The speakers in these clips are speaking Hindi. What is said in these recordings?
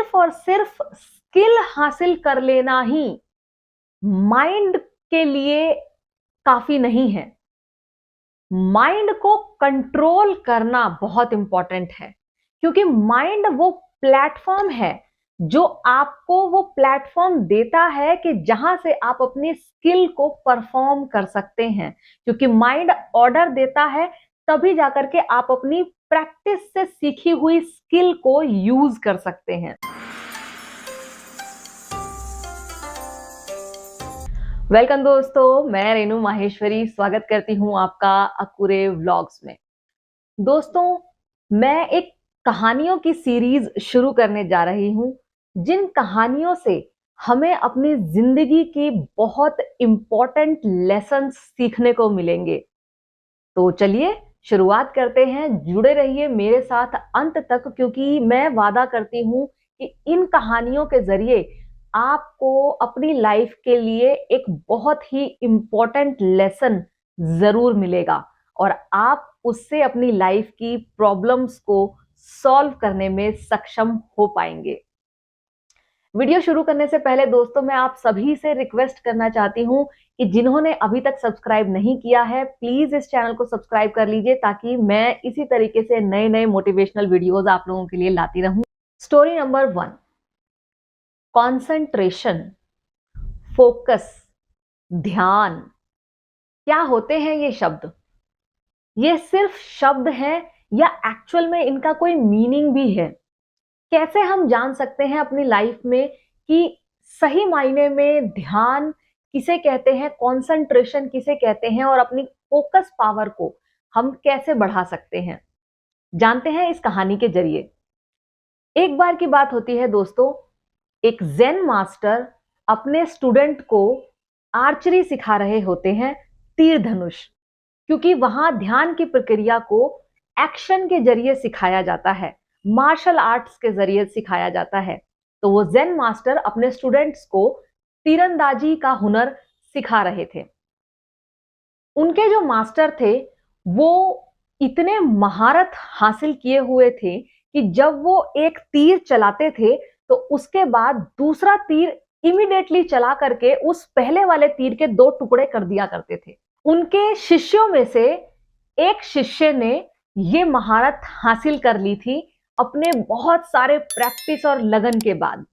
सिर्फ और सिर्फ स्किल हासिल कर लेना ही माइंड के लिए काफी नहीं है। माइंड को कंट्रोल करना बहुत इंपॉर्टेंट है, क्योंकि माइंड वो प्लेटफॉर्म है जो आपको वो प्लेटफॉर्म देता है कि जहां से आप अपनी स्किल को परफॉर्म कर सकते हैं। क्योंकि माइंड ऑर्डर देता है, तभी जाकर के आप अपनी प्रैक्टिस से सीखी हुई स्किल को यूज कर सकते हैं। वेलकम दोस्तों, मैं रेनू माहेश्वरी स्वागत करती हूं आपका अकुरे व्लॉग्स में। दोस्तों, मैं एक कहानियों की सीरीज शुरू करने जा रही हूं, जिन कहानियों से हमें अपनी जिंदगी की बहुत इंपॉर्टेंट लेसन्स सीखने को मिलेंगे। तो चलिए शुरुआत करते हैं। जुड़े रहिए मेरे साथ अंत तक, क्योंकि मैं वादा करती हूं कि इन कहानियों के जरिए आपको अपनी लाइफ के लिए एक बहुत ही इंपॉर्टेंट लेसन जरूर मिलेगा और आप उससे अपनी लाइफ की प्रॉब्लम्स को सॉल्व करने में सक्षम हो पाएंगे। वीडियो शुरू करने से पहले दोस्तों, मैं आप सभी से रिक्वेस्ट करना चाहती हूं कि जिन्होंने अभी तक सब्सक्राइब नहीं किया है, प्लीज इस चैनल को सब्सक्राइब कर लीजिए, ताकि मैं इसी तरीके से नए नए मोटिवेशनल वीडियोस आप लोगों के लिए लाती रहूं। स्टोरी नंबर 1, कॉन्सेंट्रेशन, फोकस, ध्यान। क्या होते हैं ये शब्द? ये सिर्फ शब्द हैं या एक्चुअल में इनका कोई मीनिंग भी है? कैसे हम जान सकते हैं अपनी लाइफ में कि सही मायने में ध्यान किसे कहते हैं, कॉन्सेंट्रेशन किसे कहते हैं, और अपनी फोकस पावर को हम कैसे बढ़ा सकते हैं? जानते हैं इस कहानी के जरिए। एक बार की बात होती है दोस्तों, एक ज़ेन मास्टर अपने स्टूडेंट को आर्चरी सिखा रहे होते हैं, तीर धनुष। क्योंकि वहां ध्यान की प्रक्रिया को एक्शन के जरिए सिखाया जाता है, मार्शल आर्ट्स के जरिए सिखाया जाता है। तो वो ज़ेन मास्टर अपने स्टूडेंट्स को तीरंदाजी का हुनर सिखा रहे थे। उनके जो मास्टर थे वो इतने महारत हासिल किए हुए थे कि जब वो एक तीर चलाते थे तो उसके बाद दूसरा तीर इमीडिएटली चला करके उस पहले वाले तीर के 2 टुकड़े कर दिया करते थे। उनके शिष्यों में से एक शिष्य ने ये महारत हासिल कर ली थी अपने बहुत सारे प्रैक्टिस और लगन के बाद।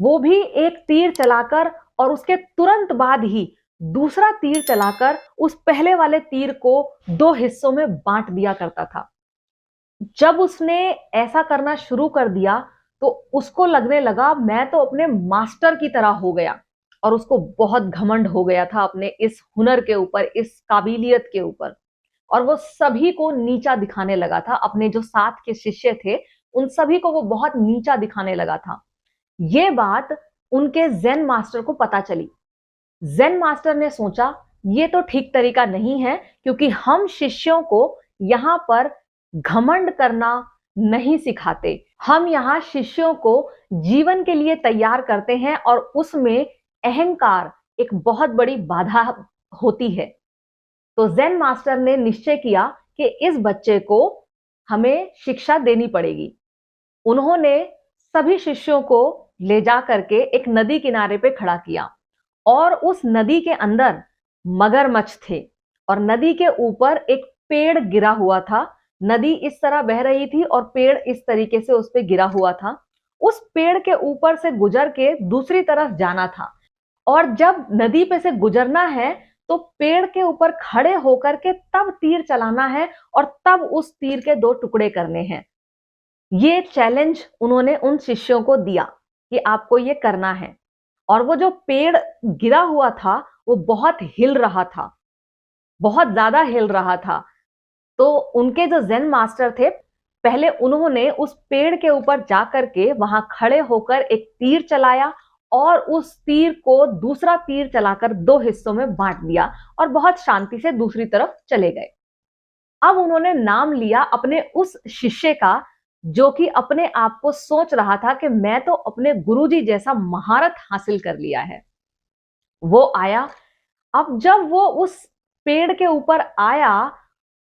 वो भी एक तीर चलाकर और उसके तुरंत बाद ही दूसरा तीर चलाकर उस पहले वाले तीर को 2 हिस्सों में बांट दिया करता था। जब उसने ऐसा करना शुरू कर दिया तो उसको लगने लगा मैं तो अपने मास्टर की तरह हो गया, और उसको बहुत घमंड हो गया था अपने इस हुनर के ऊपर, इस काबिलियत के ऊपर। और वो सभी को नीचा दिखाने लगा था, अपने जो साथ के शिष्य थे उन सभी को वो बहुत नीचा दिखाने लगा था। ये बात उनके ज़ेन मास्टर को पता चली। ज़ेन मास्टर ने सोचा ये तो ठीक तरीका नहीं है, क्योंकि हम शिष्यों को यहाँ पर घमंड करना नहीं सिखाते, हम यहाँ शिष्यों को जीवन के लिए तैयार करते हैं और उसमें अहंकार एक बहुत बड़ी बाधा होती है। तो ज़ेन मास्टर ने निश्चय किया कि इस बच्चे को हमें शिक्षा देनी पड़ेगी। उन्होंने सभी शिष्यों को ले जा करके एक नदी किनारे पे खड़ा किया और उस नदी के अंदर मगरमच्छ थे और नदी के ऊपर एक पेड़ गिरा हुआ था। नदी इस तरह बह रही थी और पेड़ इस तरीके से उस पे गिरा हुआ था। उस पेड़ के ऊपर से गुजर के दूसरी तरफ जाना था, और जब नदी पे से गुजरना है तो पेड़ के ऊपर खड़े होकर के तब तीर चलाना है और तब उस तीर के 2 टुकड़े करने हैं। ये चैलेंज उन्होंने उन शिष्यों को दिया कि आपको ये करना है। और वो जो पेड़ गिरा हुआ था वो बहुत हिल रहा था, बहुत ज्यादा हिल रहा था। तो उनके जो ज़ेन मास्टर थे, पहले उन्होंने उस पेड़ के ऊपर जाकर के वहां खड़े होकर एक तीर चलाया और उस तीर को दूसरा तीर चलाकर 2 हिस्सों में बांट दिया और बहुत शांति से दूसरी तरफ चले गए। अब उन्होंने नाम लिया अपने उस शिष्य का जो कि अपने आप को सोच रहा था कि मैं तो अपने गुरुजी जैसा महारत हासिल कर लिया है। वो आया। अब जब वो उस पेड़ के ऊपर आया,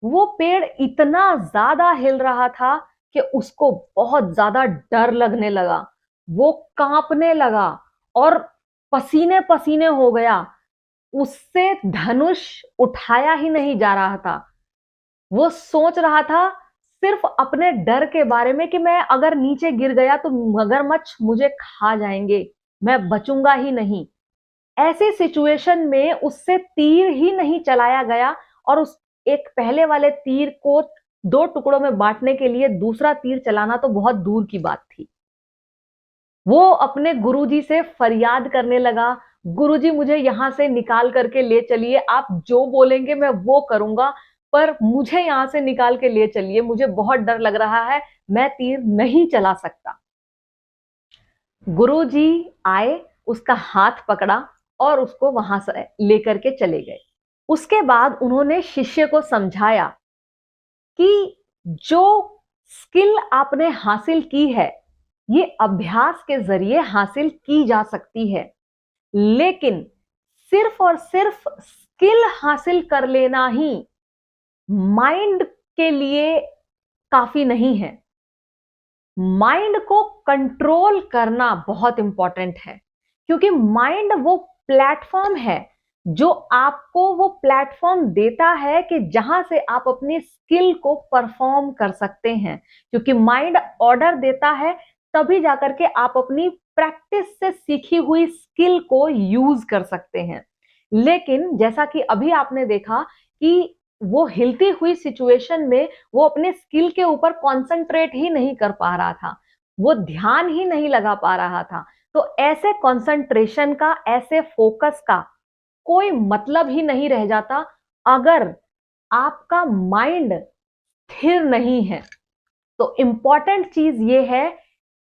वो पेड़ इतना ज्यादा हिल रहा था कि उसको बहुत ज्यादा डर लगने लगा। वो कांपने लगा और पसीने पसीने हो गया। उससे धनुष उठाया ही नहीं जा रहा था। वो सोच रहा था सिर्फ अपने डर के बारे में कि मैं अगर नीचे गिर गया तो मगरमच्छ मुझे खा जाएंगे, मैं बचूंगा ही नहीं। ऐसी सिचुएशन में उससे तीर ही नहीं चलाया गया और उस एक पहले वाले तीर को दो टुकड़ों में बांटने के लिए दूसरा तीर चलाना तो बहुत दूर की बात थी। वो अपने गुरुजी से फरियाद करने लगा, गुरुजी मुझे यहां से निकाल करके ले चलिए, आप जो बोलेंगे मैं वो करूंगा, पर मुझे यहां से निकाल के ले चलिए, मुझे बहुत डर लग रहा है, मैं तीर नहीं चला सकता। गुरुजी आए, उसका हाथ पकड़ा और उसको वहां से लेकर के चले गए। उसके बाद उन्होंने शिष्य को समझाया कि जो स्किल आपने हासिल की है ये अभ्यास के जरिए हासिल की जा सकती है, लेकिन सिर्फ और सिर्फ स्किल हासिल कर लेना ही माइंड के लिए काफी नहीं है। माइंड को कंट्रोल करना बहुत इंपॉर्टेंट है, क्योंकि माइंड वो प्लेटफॉर्म है जो आपको वो प्लेटफॉर्म देता है कि जहां से आप अपनी स्किल को परफॉर्म कर सकते हैं। क्योंकि माइंड ऑर्डर देता है तभी जाकर के आप अपनी प्रैक्टिस से सीखी हुई स्किल को यूज कर सकते हैं। लेकिन जैसा कि अभी आपने देखा कि वो हिलती हुई सिचुएशन में वो अपने स्किल के ऊपर कॉन्सेंट्रेट ही नहीं कर पा रहा था, वो ध्यान ही नहीं लगा पा रहा था। तो ऐसे कंसंट्रेशन का, ऐसे फोकस का कोई मतलब ही नहीं रह जाता अगर आपका माइंड स्थिर नहीं है। तो इंपॉर्टेंट चीज ये है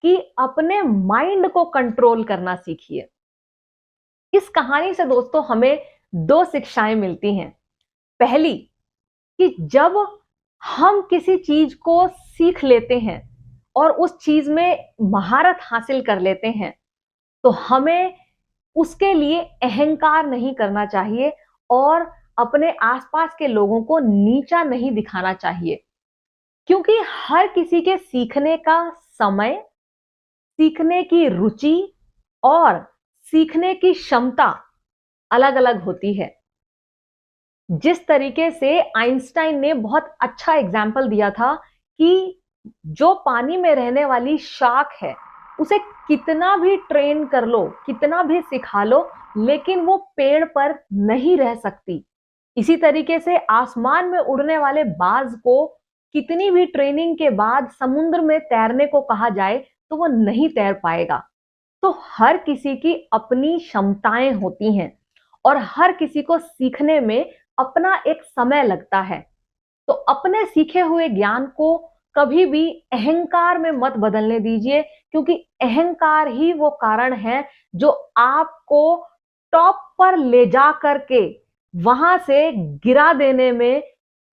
कि अपने माइंड को कंट्रोल करना सीखिए। इस कहानी से दोस्तों हमें दो शिक्षाएं मिलती हैं। पहली कि जब हम किसी चीज को सीख लेते हैं और उस चीज में महारत हासिल कर लेते हैं तो हमें उसके लिए अहंकार नहीं करना चाहिए और अपने आसपास के लोगों को नीचा नहीं दिखाना चाहिए। क्योंकि हर किसी के सीखने का समय, सीखने की रुचि और सीखने की क्षमता अलग अलग होती है। जिस तरीके से आइंस्टाइन ने बहुत अच्छा एग्जाम्पल दिया था कि जो पानी में रहने वाली शार्क है उसे कितना भी ट्रेन कर लो, कितना भी सिखा लो, लेकिन वो पेड़ पर नहीं रह सकती। इसी तरीके से आसमान में उड़ने वाले बाज को कितनी भी ट्रेनिंग के बाद समुद्र में तैरने को कहा जाए तो वो नहीं तैर पाएगा। तो हर किसी की अपनी क्षमताएं होती हैं और हर किसी को सीखने में अपना एक समय लगता है। तो अपने सीखे हुए ज्ञान को कभी भी अहंकार में मत बदलने दीजिए, क्योंकि अहंकार ही वो कारण है जो आपको टॉप पर ले जा करके वहां से गिरा देने में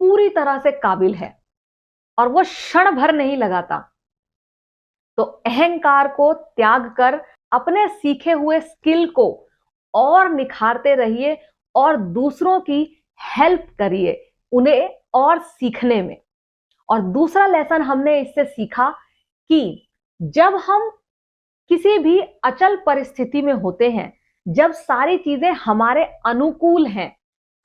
पूरी तरह से काबिल है और वो क्षण भर नहीं लगाता। तो अहंकार को त्याग कर अपने सीखे हुए स्किल को और निखारते रहिए और दूसरों की हेल्प करिए उन्हें और सीखने में। और दूसरा लेसन हमने इससे सीखा कि जब हम किसी भी अचल परिस्थिति में होते हैं, जब सारी चीजें हमारे अनुकूल हैं,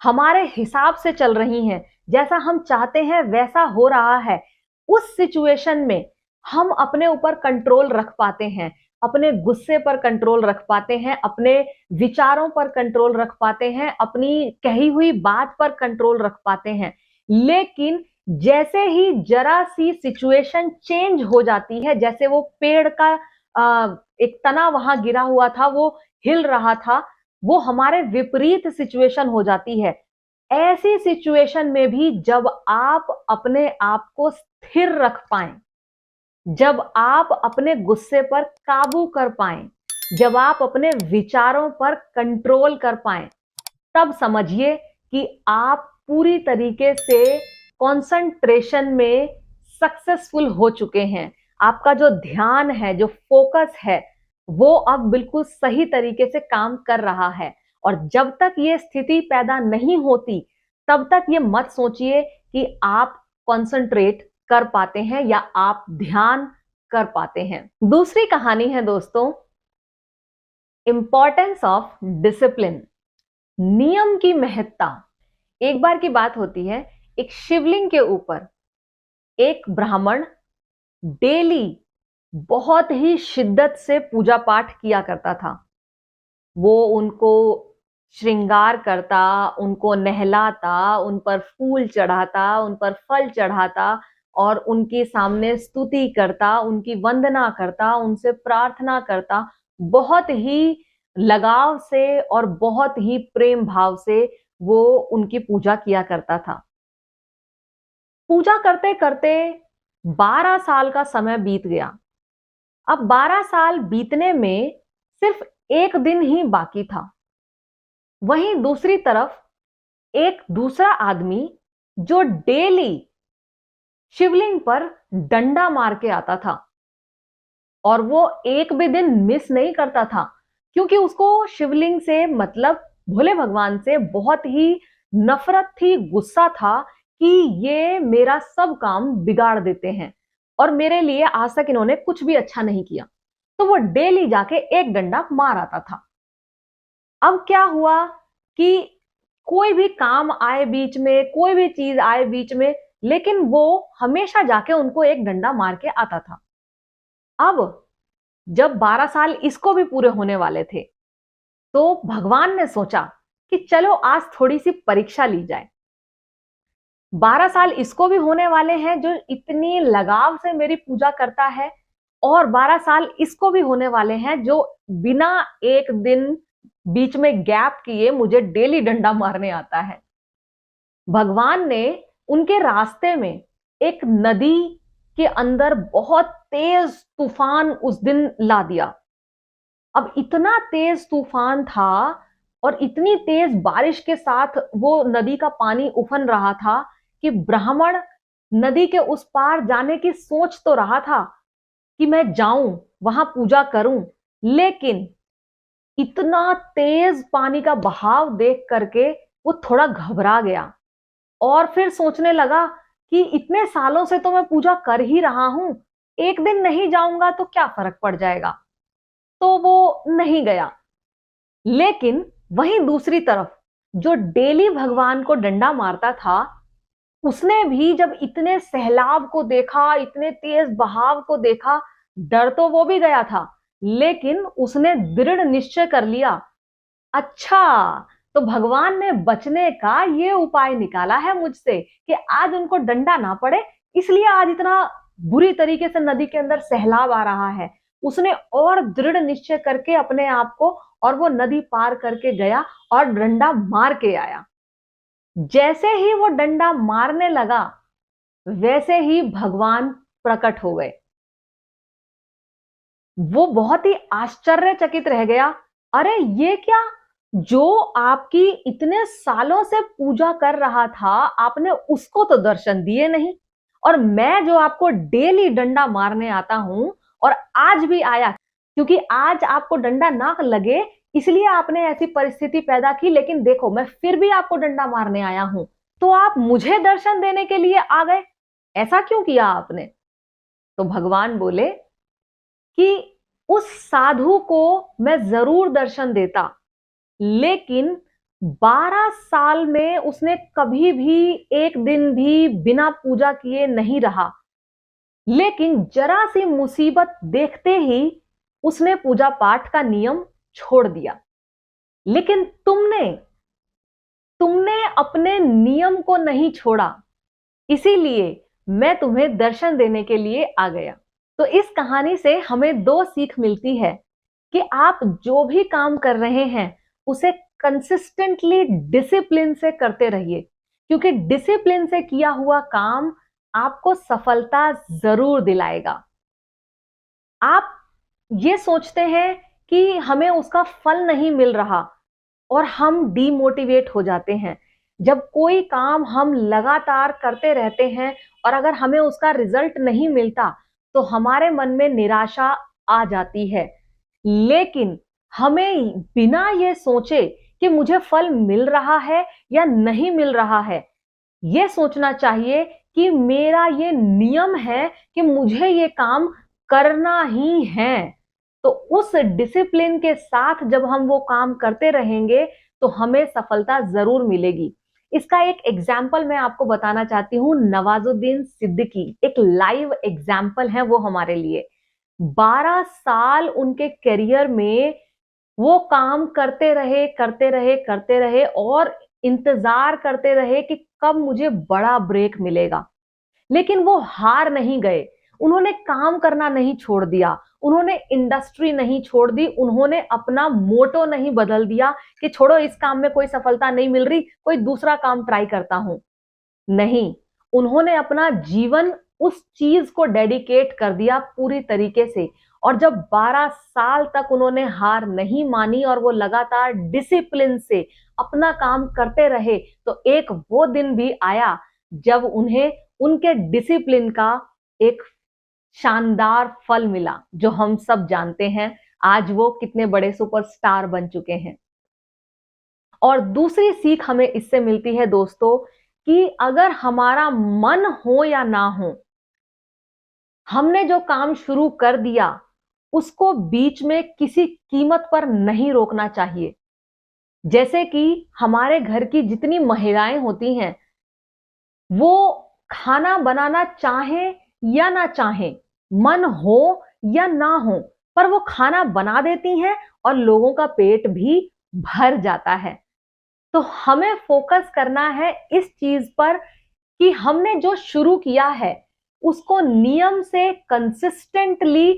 हमारे हिसाब से चल रही हैं, जैसा हम चाहते हैं वैसा हो रहा है, उस सिचुएशन में हम अपने ऊपर कंट्रोल रख पाते हैं, अपने गुस्से पर कंट्रोल रख पाते हैं, अपने विचारों पर कंट्रोल रख पाते हैं, अपनी कही हुई बात पर कंट्रोल रख पाते हैं। लेकिन जैसे ही जरा सी सिचुएशन चेंज हो जाती है, जैसे वो पेड़ का एक तना वहां गिरा हुआ था, वो हिल रहा था, वो हमारे विपरीत सिचुएशन हो जाती है। ऐसी सिचुएशन में भी जब आप अपने आप को स्थिर रख पाएं, जब आप अपने गुस्से पर काबू कर पाएं, जब आप अपने विचारों पर कंट्रोल कर पाएं, तब समझिए कि आप पूरी तरीके से कंसंट्रेशन में सक्सेसफुल हो चुके हैं। आपका जो ध्यान है, जो फोकस है, वो अब बिल्कुल सही तरीके से काम कर रहा है। और जब तक ये स्थिति पैदा नहीं होती तब तक ये मत सोचिए कि आप कंसंट्रेट कर पाते हैं या आप ध्यान कर पाते हैं। दूसरी कहानी है दोस्तों, इंपॉर्टेंस ऑफ डिसिप्लिन, नियम की महत्ता। एक बार की बात होती है, एक शिवलिंग के ऊपर एक ब्राह्मण डेली बहुत ही शिद्दत से पूजा पाठ किया करता था। वो उनको श्रृंगार करता, उनको नहलाता, उन पर फूल चढ़ाता, उन पर फल चढ़ाता और उनके सामने स्तुति करता, उनकी वंदना करता, उनसे प्रार्थना करता, बहुत ही लगाव से और बहुत ही प्रेम भाव से वो उनकी पूजा किया करता था। पूजा करते करते 12 साल का समय बीत गया। अब 12 साल बीतने में सिर्फ एक दिन ही बाकी था। वहीं दूसरी तरफ एक दूसरा आदमी जो डेली शिवलिंग पर डंडा मार के आता था, और वो एक भी दिन मिस नहीं करता था, क्योंकि उसको शिवलिंग से मतलब भोले भगवान से बहुत ही नफरत थी, गुस्सा था कि ये मेरा सब काम बिगाड़ देते हैं और मेरे लिए आज तक इन्होंने कुछ भी अच्छा नहीं किया। तो वो डेली जाके एक डंडा मार आता था। अब क्या हुआ कि कोई भी काम आए बीच में, कोई भी चीज आए बीच में, लेकिन वो हमेशा जाके उनको एक डंडा मार के आता था। अब जब 12 साल इसको भी पूरे होने वाले थे, तो भगवान ने सोचा कि चलो आज थोड़ी सी परीक्षा ली जाए। 12 साल इसको भी होने वाले हैं जो इतनी लगाव से मेरी पूजा करता है, और 12 साल इसको भी होने वाले हैं जो बिना एक दिन बीच में गैप किए मुझे डेली डंडा मारने आता है। भगवान ने उनके रास्ते में एक नदी के अंदर बहुत तेज तूफान उस दिन ला दिया। अब इतना तेज तूफान था और इतनी तेज बारिश के साथ वो नदी का पानी उफन रहा था कि ब्राह्मण नदी के उस पार जाने की सोच तो रहा था कि मैं जाऊं, वहां पूजा करूं, लेकिन इतना तेज पानी का बहाव देख करके वो थोड़ा घबरा गया और फिर सोचने लगा कि इतने सालों से तो मैं पूजा कर ही रहा हूं, एक दिन नहीं जाऊंगा तो क्या फर्क पड़ जाएगा। तो वो नहीं गया। लेकिन वहीं दूसरी तरफ जो डेली भगवान को डंडा मारता था, उसने भी जब इतने सैलाब को देखा, इतने तेज बहाव को देखा, डर तो वो भी गया था, लेकिन उसने दृढ़ निश्चय कर लिया, अच्छा तो भगवान ने बचने का ये उपाय निकाला है मुझसे कि आज उनको डंडा ना पड़े, इसलिए आज इतना बुरी तरीके से नदी के अंदर सैलाब आ रहा है। उसने और दृढ़ निश्चय करके अपने आप को, और वो नदी पार करके गया और डंडा मार के आया। जैसे ही वो डंडा मारने लगा, वैसे ही भगवान प्रकट हो गए। वो बहुत ही आश्चर्यचकित रह गया, अरे ये क्या, जो आपकी इतने सालों से पूजा कर रहा था, आपने उसको तो दर्शन दिए नहीं, और मैं जो आपको डेली डंडा मारने आता हूं और आज भी आया, क्योंकि आज आपको डंडा ना लगे इसलिए आपने ऐसी परिस्थिति पैदा की, लेकिन देखो मैं फिर भी आपको डंडा मारने आया हूं, तो आप मुझे दर्शन देने के लिए आ गए, ऐसा क्यों किया आपने। तो भगवान बोले कि उस साधु को मैं जरूर दर्शन देता, लेकिन 12 साल में उसने कभी भी एक दिन भी बिना पूजा किए नहीं रहा, लेकिन जरा सी मुसीबत देखते ही उसने पूजा पाठ का नियम छोड़ दिया। लेकिन तुमने अपने नियम को नहीं छोड़ा, इसीलिए मैं तुम्हें दर्शन देने के लिए आ गया। तो इस कहानी से हमें दो सीख मिलती है कि आप जो भी काम कर रहे हैं उसे कंसिस्टेंटली डिसिप्लिन से करते रहिए, क्योंकि डिसिप्लिन से किया हुआ काम आपको सफलता जरूर दिलाएगा। आप ये सोचते हैं कि हमें उसका फल नहीं मिल रहा और हम डीमोटिवेट हो जाते हैं। जब कोई काम हम लगातार करते रहते हैं और अगर हमें उसका रिजल्ट नहीं मिलता तो हमारे मन में निराशा आ जाती है, लेकिन हमें बिना ये सोचे कि मुझे फल मिल रहा है या नहीं मिल रहा है, ये सोचना चाहिए कि मेरा ये नियम है कि मुझे ये काम करना ही है, तो उस डिसिप्लिन के साथ जब हम वो काम करते रहेंगे तो हमें सफलता जरूर मिलेगी। इसका एक एग्जाम्पल मैं आपको बताना चाहती हूँ। नवाजुद्दीन सिद्दीकी एक लाइव एग्जाम्पल है वो हमारे लिए। 12 साल उनके करियर में वो काम करते रहे और इंतजार करते रहे कि कब मुझे बड़ा ब्रेक मिलेगा। लेकिन वो हार नहीं गए, उन्होंने काम करना नहीं छोड़ दिया, उन्होंने इंडस्ट्री नहीं छोड़ दी, उन्होंने अपना मोटो नहीं बदल दिया कि छोड़ो इस काम में कोई सफलता नहीं मिल रही, कोई दूसरा काम ट्राई करता हूं। नहीं, उन्होंने अपना जीवन उस चीज को डेडिकेट कर दिया पूरी तरीके से। और जब 12 साल तक उन्होंने हार नहीं मानी और वो लगातार डिसिप्लिन से अपना काम करते रहे, तो एक वो दिन भी आया जब उन्हें उनके डिसिप्लिन का एक शानदार फल मिला, जो हम सब जानते हैं। आज वो कितने बड़े सुपरस्टार बन चुके हैं। और दूसरी सीख हमें इससे मिलती है दोस्तों कि अगर हमारा मन हो या ना हो, हमने जो काम शुरू कर दिया उसको बीच में किसी कीमत पर नहीं रोकना चाहिए। जैसे कि हमारे घर की जितनी महिलाएं होती हैं, वो खाना बनाना चाहें या ना चाहें, मन हो या ना हो, पर वो खाना बना देती हैं और लोगों का पेट भी भर जाता है। तो हमें फोकस करना है इस चीज पर कि हमने जो शुरू किया है उसको नियम से कंसिस्टेंटली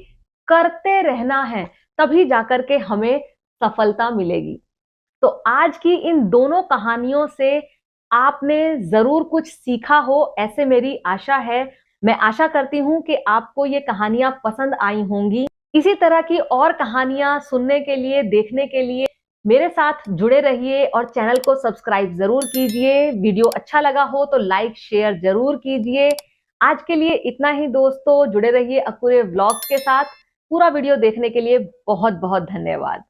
करते रहना है, तभी जाकर के हमें सफलता मिलेगी। तो आज की इन दोनों कहानियों से आपने जरूर कुछ सीखा हो, ऐसे मेरी आशा है। मैं आशा करती हूं कि आपको ये कहानियां पसंद आई होंगी। इसी तरह की और कहानियां सुनने के लिए, देखने के लिए मेरे साथ जुड़े रहिए और चैनल को सब्सक्राइब जरूर कीजिए। वीडियो अच्छा लगा हो तो लाइक शेयर जरूर कीजिए। आज के लिए इतना ही दोस्तों, जुड़े रहिए अकुरे व्लॉग्स के साथ। पूरा वीडियो देखने के लिए बहुत बहुत धन्यवाद।